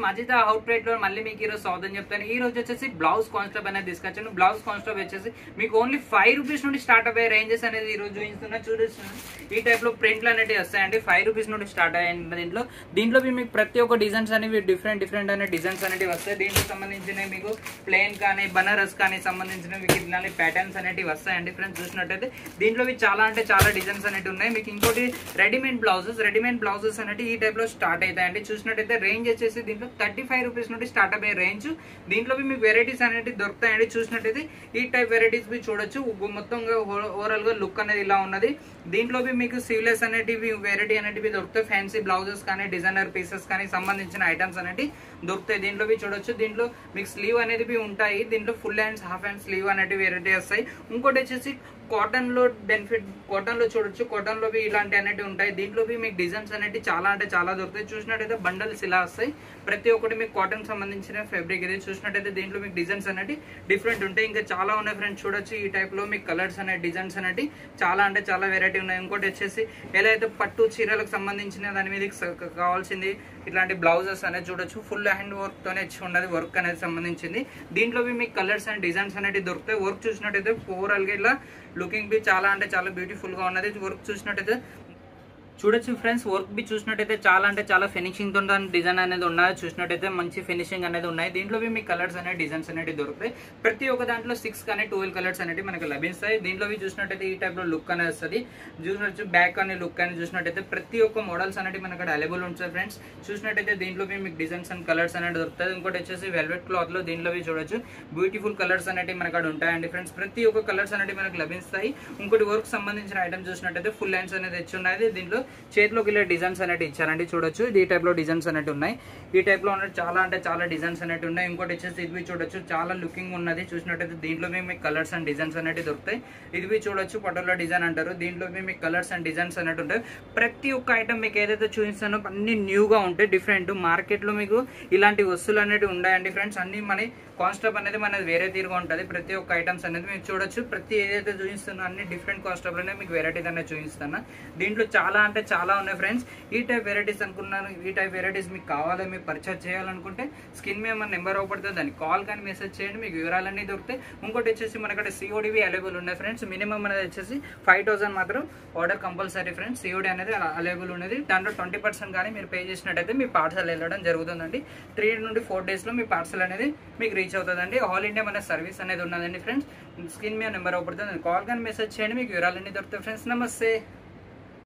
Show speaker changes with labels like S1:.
S1: Ajitha out ప్రైట్ లో మళ్ళీ మీకు ఈరోజు సౌదం చెప్తాను. ఈ రోజు వచ్చేసి బ్లౌజ్ కాన్స్టెప్ అనేది తీసుకొచ్చాను. బ్లౌజ్ కాన్స్టెప్ వచ్చేసి మీకు ఓన్లీ 5 రూపీస్ నుండి స్టార్ట్ అయ్యే రేంజెస్ అనేది ఈ రోజు చూపిస్తున్నా. చూపిస్తున్నాను ఈ టైప్ లో ప్రింట్లు అనేవి వస్తాయండి. 5 రూపీస్ నుండి స్టార్ట్ అయ్యాయి. దీంట్లో మీకు ప్రతి ఒక్క డిజైన్స్ అనేవి డిఫరెంట్ అనే డిజైన్స్ అనేవి వస్తాయి. దీంట్లో సంబంధించిన మీకు ప్లెయిన్ కానీ బనారస్ కానీ సంబంధించిన మీకు ఇట్లాంటి ప్యాటర్న్స్ అనేవి వస్తాయండి ఫ్రెండ్స్. చూసినట్టయితే దీంట్లో చాలా అంటే చాలా డిజైన్స్ అనేవి ఉన్నాయి. మీకు ఇంకోటి రెడీమేడ్ బ్లౌజెస్ అనేవి ఈ టైప్ లో స్టార్ట్ అవుతాయండి. చూసినట్టయితే రేంజ్ వచ్చేసి దీంట్లో 35 రూపీస్ నుండి స్టార్ట్ అయ్యే రేంజ్. దీంట్లో మీకు వెరైటీస్ అనేవి దొరుకుతాయండి. చూసినట్టయితే ఈ టైప్ వెరైటీస్ చూడొచ్చు. మొత్తంగా ఓవరాల్ గా లుక్ అనేది ఇలా ఉన్నది. దీంట్లో మీకు సీవ్లెస్ అనేటివి వెరైటీ అనేటివి దొరుకుతాయి. ఫ్యాన్సీ బ్లౌజెస్ కానీ డిజైనర్ పీసెస్ కానీ సంబంధించిన ఐటమ్స్ అనేవి దొరుకుతాయి. దీంట్లో చూడొచ్చు. దీంట్లో మీకు స్లీవ్ అనేది ఉంటాయి. దీంట్లో full hands half hand sleeve అనేటివి వెరైటీ వస్తాయి. ఇంకోటి వచ్చేసి కాటన్ లో కాటన్ లో చూడొచ్చు. కాటన్ లో ఇలాంటి అనేవి ఉంటాయి. దీంట్లో మీకు డిజైన్స్ అనేవి చాలా అంటే చాలా దొరుకుతాయి. చూసినట్టయితే బండల్స్ ఇలా వస్తాయి. ప్రతి ఒక్కటి మీకు కాటన్ సంబంధించిన ఫ్యాబ్రిక్ ఇది. చూసినట్టయితే దీంట్లో మీకు డిజైన్స్ అనేవి డిఫరెంట్ ఉంటాయి. ఇంకా చాలా ఉన్నాయి ఫ్రెండ్స్. చూడొచ్చు ఈ టైప్ లో మీకు కలర్స్ అనేవి డిజైన్స్ అనేవి చాలా అంటే చాలా వెరైటీ ఉన్నాయి. ఇంకోటి వచ్చేసి ఎలా అయితే పట్టు చీరలకు సంబంధించిన దాని మీద కావాల్సింది ఇట్లాంటి బ్లౌజెస్ అనేది చూడొచ్చు. ఫుల్ హ్యాండ్ వర్క్ తోనే ఇచ్చి ఉన్నది. వర్క్ అనేది సంబంధించింది. దీంట్లో మీకు కలర్స్ అండ్ డిజైన్స్ అనేవి దొరుకుతాయి. వర్క్ చూసినట్టయితే ఓవరాల్ గా ఇలా లుకింగ్ బి చాలా అంటే చాలా బ్యూటిఫుల్ గా ఉన్నది. వర్క్ చూసినట్టయితే చూడొచ్చు ఫ్రెండ్స్. వర్క్ బి చూసినట్టయితే చాలా అంటే చాలా ఫినిషింగ్ తో డిజైన్ అనేది ఉన్నాయి. చూసినట్టయితే మంచి ఫినిషింగ్ అనేది ఉన్నాయి. దీంట్లో మీ కలర్స్ అనేవి డిజైన్స్ అనేవి దొరుకుతాయి. ప్రతి ఒక్క దాంట్లో 6 కానీ 12 కలర్స్ అనేవి మనకు లభిస్తాయి. దీంట్లో చూసినట్టయితే ఈ టైప్ లో లుక్ అనేది వస్తుంది. చూసినట్టు బ్యాక్ అనే లుక్ అని చూసినట్టయితే ప్రతి ఒక్క మోడల్స్ అనేవి మనకు అవైలబుల్ ఉంటాయి ఫ్రెండ్స్. చూసినట్టయితే దీంట్లో మీకు డిజైన్స్ అండ్ కలర్స్ అనేవి దొరుకుతాయి. ఇంకోటి వచ్చేసి వెల్వెట్ క్లాత్ లో దీంట్లో చూడొచ్చు బ్యూటిఫుల్ కలర్స్ అనేవి మనకు అక్కడ ఉంటాయండి ఫ్రెండ్స్. ప్రతి ఒక్క కలర్స్ అనేవి మనకు లభిస్తాయి. ఇంకోటి వర్క్ సంబంధించిన ఐటమ్ చూసినట్టయితే ఫుల్ హ్యాండ్స్ అనేది తెచ్చి ఉన్నది. దీంట్లో చేతిలోకి ఇలా డిజైన్స్ అనేవి ఇచ్చారండి. చూడొచ్చు ఈ టైప్ లో డిజైన్స్ అనేవి ఉన్నాయి. ఈ టైప్ లో ఉన్న చాలా అంటే చాలా డిజైన్స్ అనేవి ఉన్నాయి. ఇంకోటి వచ్చేసి ఇది చూడొచ్చు చాలా లుకింగ్ ఉన్నది. చూసినట్టయితే దీంట్లో మీకు కలర్స్ అండ్ డిజైన్స్ అనేవి దొరుకుతాయి. ఇది చూడొచ్చు పటోలా డిజైన్ అంటారు. దీంట్లో మీకు కలర్స్ అండ్ డిజైన్స్ అనేవి ఉంటాయి. ప్రతి ఒక్క ఐటమ్ మీకు ఏదైతే చూపిస్తానో అన్ని న్యూగా ఉంటాయి. డిఫరెంట్ మార్కెట్ లో మీకు ఇలాంటి వస్తువులు అనేవి ఉన్నాయండి ఫ్రెండ్స్. అన్ని మన కాన్స్టెప్ అనేది మనది వేరే తీరుగా ఉంటుంది. ప్రతి ఒక్క ఐటమ్స్ అనేది మీరు చూడొచ్చు. ప్రతి ఏదైతే చూపిస్తున్నా అన్ని డిఫరెంట్ కాన్స్టెప్ అనేది మీకు వెరైటీస్ అనేది చూపిస్తాను. దీంట్లో చాలా అంటే చాలా ఉన్నాయి ఫ్రెండ్స్. ఈ టైప్ వెరైటీస్ అనుకున్నాను. ఈ టైప్ వెరైటీస్ మీకు కావాలి, మీరు పర్చేస్ చేయాలనుకుంటే స్క్రీన్ మీద మన నెంబర్ అవ్వబడుతుంది. దాన్ని కాల్ కానీ మెసేజ్ చేయండి. మీకు వివరాలన్నీ దొరుకుతాయి. ఇంకోటి వచ్చేసి మనకి సిఓడివి అవైలబుల్ ఉన్నాయి ఫ్రెండ్స్. మినిమం అనేది వచ్చేసి 5000 మాత్రం ఆర్డర్ కంపల్సరీ ఫ్రెండ్స్. సిఓడి అనేది అవైలబుల్ ఉన్నది. దాంట్లో 20% కానీ మీరు పే చేసినట్టయితే మీ పార్సల్ వెళ్ళడం జరుగుతుందండి. 3 నుండి 4 డేస్ లో మీ పార్సల్ అనేది మీకు రీచ్ అవుతుందండి. ఆల్ ఇండియా మన సర్వీస్ అనేది ఉన్నదండి ఫ్రెండ్స్. స్క్రీన్ మీద నెంబర్ అవ్వబడుతుంది. కాల్ కానీ మెసేజ్ చేయండి. మీకు వివరాలన్నీ దొరుకుతాయి ఫ్రెండ్స్. నమస్తే.